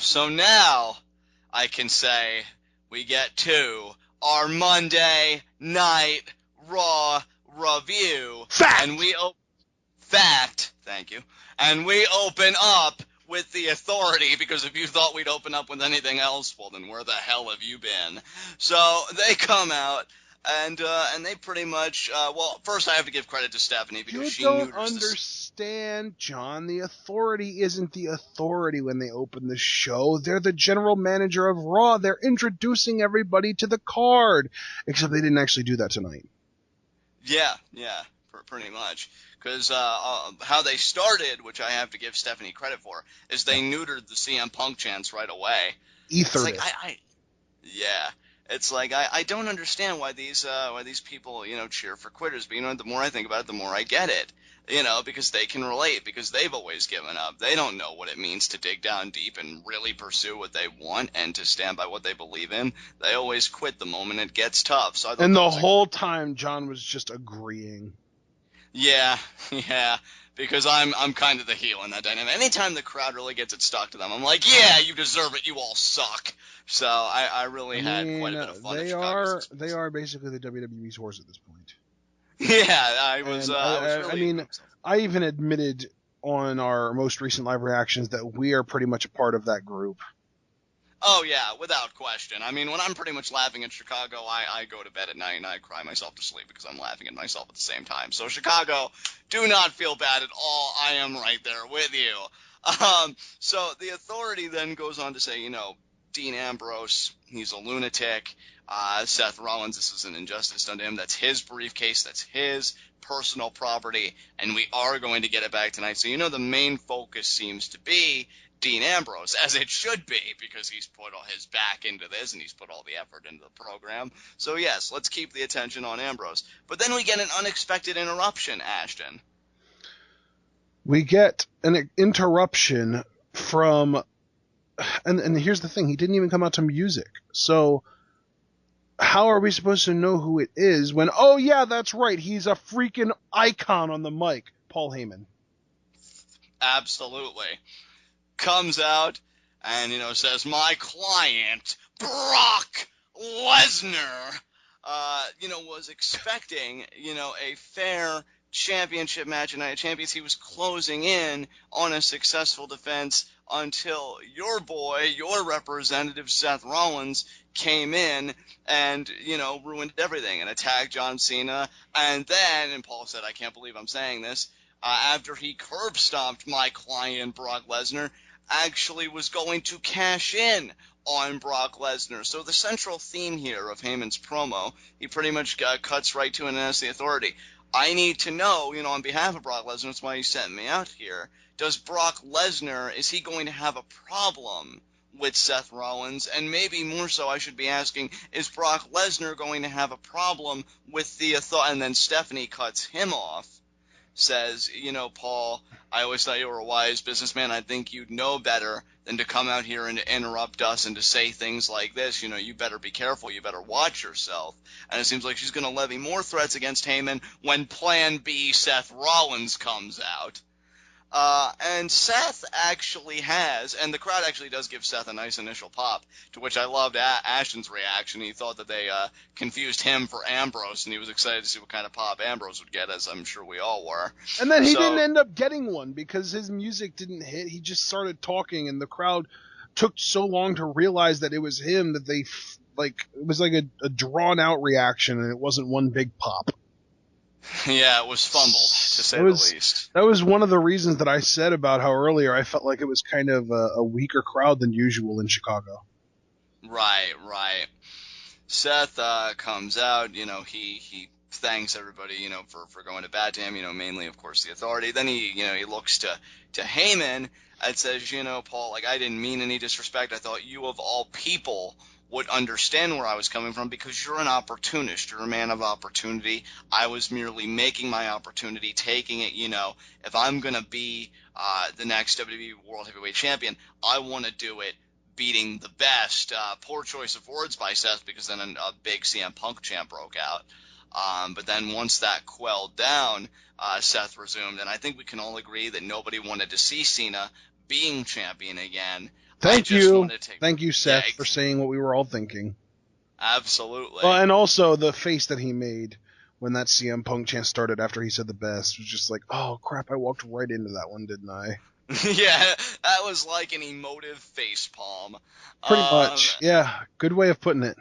So now I can say we get to our Monday Night Raw review. Fact! And Fact, thank you. And we open up with the Authority, because if you thought we'd open up with anything else, well, then where the hell have you been? So they come out, and they pretty much, well, first I have to give credit to Stephanie, because she don't understand, John. The Authority isn't the Authority when they open the show. They're the general manager of Raw. They're introducing everybody to the card. Except they didn't actually do that tonight. Yeah, pretty much. Because how they started, which I have to give Stephanie credit for, is they neutered the CM Punk chants right away. Ethered it. Yeah. It's like I don't understand why these people, cheer for quitters, but the more I think about it, the more I get it. Because they can relate, because they've always given up. They don't know what it means to dig down deep and really pursue what they want and to stand by what they believe in. They always quit the moment it gets tough. So and the whole time John was just agreeing. Yeah, because I'm kind of the heel in that dynamic. Anytime the crowd really gets it stuck to them, I'm like, yeah, you deserve it, you all suck. So I really had quite a bit of fun in Chicago. They are basically the WWE's horse at this point. Yeah, I was really... I even admitted on our most recent live reactions that we are pretty much a part of that group. Oh, yeah, without question. I mean, when I'm pretty much laughing at Chicago, I go to bed at night and I cry myself to sleep because I'm laughing at myself at the same time. So, Chicago, do not feel bad at all. I am right there with you. So, the Authority then goes on to say, Dean Ambrose, he's a lunatic. Seth Rollins, this is an injustice done to him. That's his briefcase. That's his personal property. And we are going to get it back tonight. So, the main focus seems to be Dean Ambrose, as it should be, because he's put all his back into this and he's put all the effort into the program. So, yes, let's keep the attention on Ambrose. But then we get an unexpected interruption, Ashton. We get an interruption from... And here's the thing, he didn't even come out to music. So how are we supposed to know who it is when, oh yeah, that's right, he's a freaking icon on the mic, Paul Heyman. Absolutely. Comes out and, says, my client, Brock Lesnar, was expecting, a fair championship match, and champions, he was closing in on a successful defense until your boy, your representative, Seth Rollins, came in and, ruined everything and attacked John Cena. And then, and Paul said, I can't believe I'm saying this, after he curb stomped my client, Brock Lesnar, actually was going to cash in on Brock Lesnar. So the central theme here of Heyman's promo, he pretty much cuts right to and asks the Authority, I need to know, on behalf of Brock Lesnar, that's why he sent me out here, does Brock Lesnar, is he going to have a problem with Seth Rollins? And maybe more so I should be asking, is Brock Lesnar going to have a problem with the Authority? And then Stephanie cuts him off, says, Paul, I always thought you were a wise businessman. I think you'd know better than to come out here and to interrupt us and to say things like this. You better be careful. You better watch yourself. And it seems like she's going to levy more threats against Heyman when Plan B Seth Rollins comes out. And Seth actually has, and the crowd actually does give Seth a nice initial pop, to which I loved Ashton's reaction. He thought that they confused him for Ambrose, and he was excited to see what kind of pop Ambrose would get, as I'm sure we all were. And then he didn't end up getting one because his music didn't hit. He just started talking, and the crowd took so long to realize that it was him that they, it was like a drawn-out reaction, and it wasn't one big pop. Yeah, it was fumbled, to say the least. That was one of the reasons that I said about how earlier I felt like it was kind of a weaker crowd than usual in Chicago. Right. Seth comes out, he thanks everybody, for going to bat to him, mainly, of course, the Authority. Then he looks to Heyman and says, Paul, I didn't mean any disrespect. I thought you of all people would understand where I was coming from because you're an opportunist. You're a man of opportunity. I was merely making my opportunity, taking it, if I'm going to be the next WWE World Heavyweight Champion, I want to do it beating the best. Poor choice of words by Seth because then a big CM Punk chant broke out. But then once that quelled down, Seth resumed, and I think we can all agree that nobody wanted to see Cena being champion again. Thank you, Seth, Yeah, for saying what we were all thinking. absolutely. Well, and also the face that he made when that CM Punk chant started after he said the best was just like, oh crap, I walked right into that one, didn't I? Yeah, that was like an emotive facepalm. Pretty much. Yeah, good way of putting it.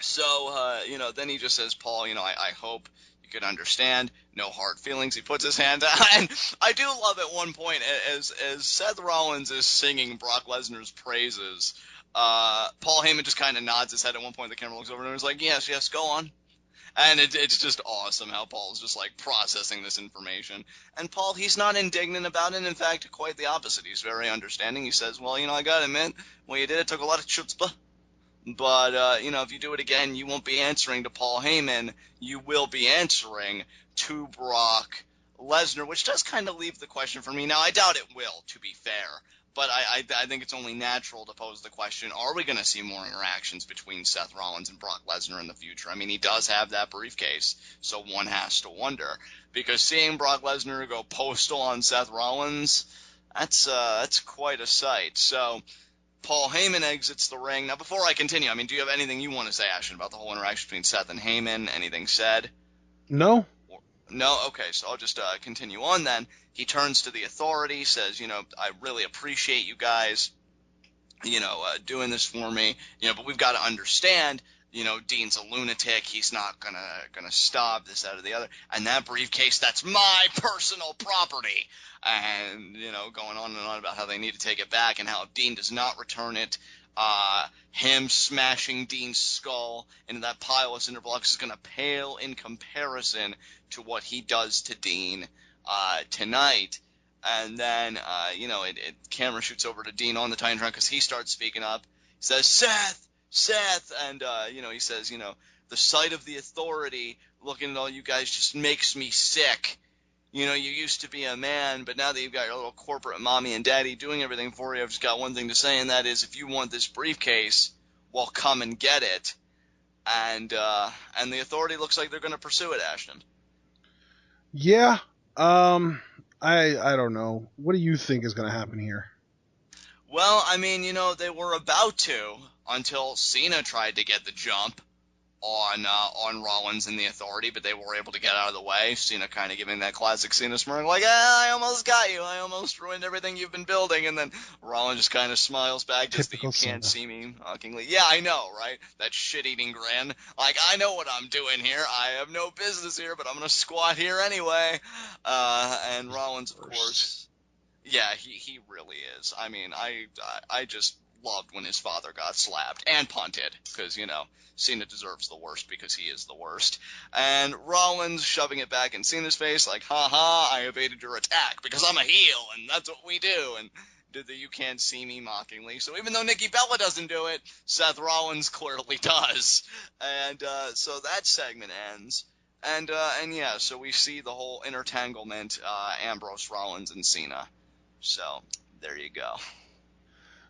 So, then he just says, Paul, I hope you could understand. No hard feelings. He puts his hand out. And I do love at one point, as Seth Rollins is singing Brock Lesnar's praises, Paul Heyman just kind of nods his head at one point. The camera looks over and he's like, yes, go on. And it's just awesome how Paul's just like processing this information. And Paul, he's not indignant about it. In fact, quite the opposite. He's very understanding. He says, well, I got to admit, when you did it took a lot of chutzpah. But, if you do it again, you won't be answering to Paul Heyman. You will be answering to Brock Lesnar, which does kind of leave the question for me. Now, I doubt it will, to be fair. But I think it's only natural to pose the question, are we going to see more interactions between Seth Rollins and Brock Lesnar in the future? I mean, he does have that briefcase, so one has to wonder. Because seeing Brock Lesnar go postal on Seth Rollins, that's quite a sight. So Paul Heyman exits the ring. Now, before I continue, do you have anything you want to say, Ashton, about the whole interaction between Seth and Heyman? Anything said? No. No? Okay, so I'll just continue on then. He turns to the Authority, says, I really appreciate you guys, doing this for me, but we've got to understand, Dean's a lunatic. He's not gonna stop this, that, or the other. And that briefcase, that's my personal property. And, going on and on about how they need to take it back and how if Dean does not return it, him smashing Dean's skull into that pile of cinder blocks is going to pale in comparison to what he does to Dean tonight. And then, camera shoots over to Dean on the Titantron because he starts speaking up. He says, Seth, and, he says, the sight of the Authority looking at all you guys just makes me sick. You used to be a man, but now that you've got your little corporate mommy and daddy doing everything for you, I've just got one thing to say, and that is if you want this briefcase, well, come and get it. And the Authority looks like they're going to pursue it, Ashton. Yeah. I don't know. What do you think is going to happen here? Well, they were about to until Cena tried to get the jump on Rollins and the Authority, but they were able to get out of the way. Cena kind of giving that classic Cena smirk, like, I almost got you. I almost ruined everything you've been building. And then Rollins just kind of smiles back, just that you can't see me, mockingly. Yeah, I know, right? That shit-eating grin. Like, I know what I'm doing here. I have no business here, but I'm going to squat here anyway. And Rollins, of course, yeah, he really is. I just loved when his father got slapped and punted because, Cena deserves the worst because he is the worst. And Rollins shoving it back in Cena's face like, I evaded your attack because I'm a heel and that's what we do. And did the you can't see me mockingly. So even though Nikki Bella doesn't do it, Seth Rollins clearly does. And so that segment ends. And yeah, so we see the whole intertanglement, Ambrose, Rollins, and Cena. So there you go.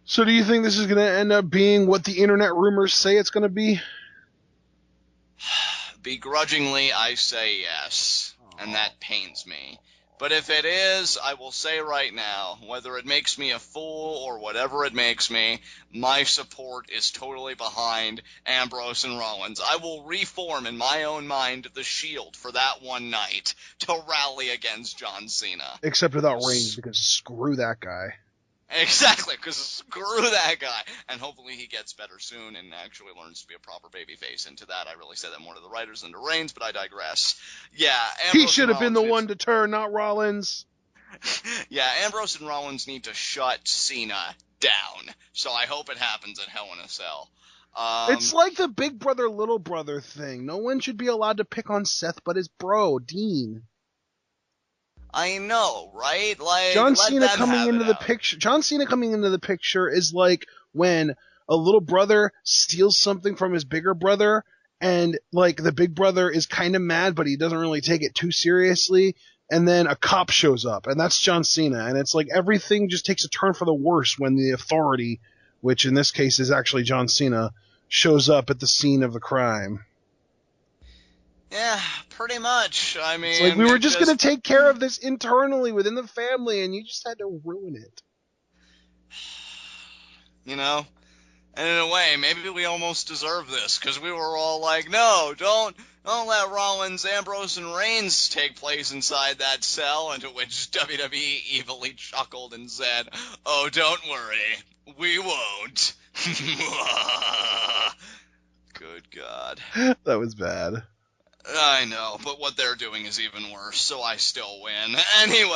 So do you think this is going to end up being what the internet rumors say it's going to be? Begrudgingly, I say yes, and that pains me. But if it is, I will say right now, whether it makes me a fool or whatever it makes me, my support is totally behind Ambrose and Rollins. I will reform in my own mind the Shield for that one night to rally against John Cena. Except without Reigns, because screw that guy. Exactly, because screw that guy. And hopefully he gets better soon and actually learns to be a proper babyface. And to that, I really say that more to the writers than to Reigns, but I digress. Yeah, Ambrose he should have been the one to turn, not Rollins. Yeah, Ambrose and Rollins need to shut Cena down. So I hope it happens at Hell in a Cell. It's like the big brother, little brother thing. No one should be allowed to pick on Seth but his bro, Dean. I know, right? Like John Cena coming into the picture. John Cena coming into the picture is like when a little brother steals something from his bigger brother, and like the big brother is kind of mad, but he doesn't really take it too seriously. And then a cop shows up, and that's John Cena. And it's like everything just takes a turn for the worse when the Authority, which in this case is actually John Cena, shows up at the scene of the crime. Yeah, pretty much. It's like we were just going to take care of this internally within the family, and you just had to ruin it. you know? And in a way, maybe we almost deserve this, because we were all like, no, don't let Rollins, Ambrose, and Reigns take place inside that cell, and to which WWE evilly chuckled and said, oh, don't worry, we won't. Good God. That was bad. I know, but what they're doing is even worse, so I still win. Anyway.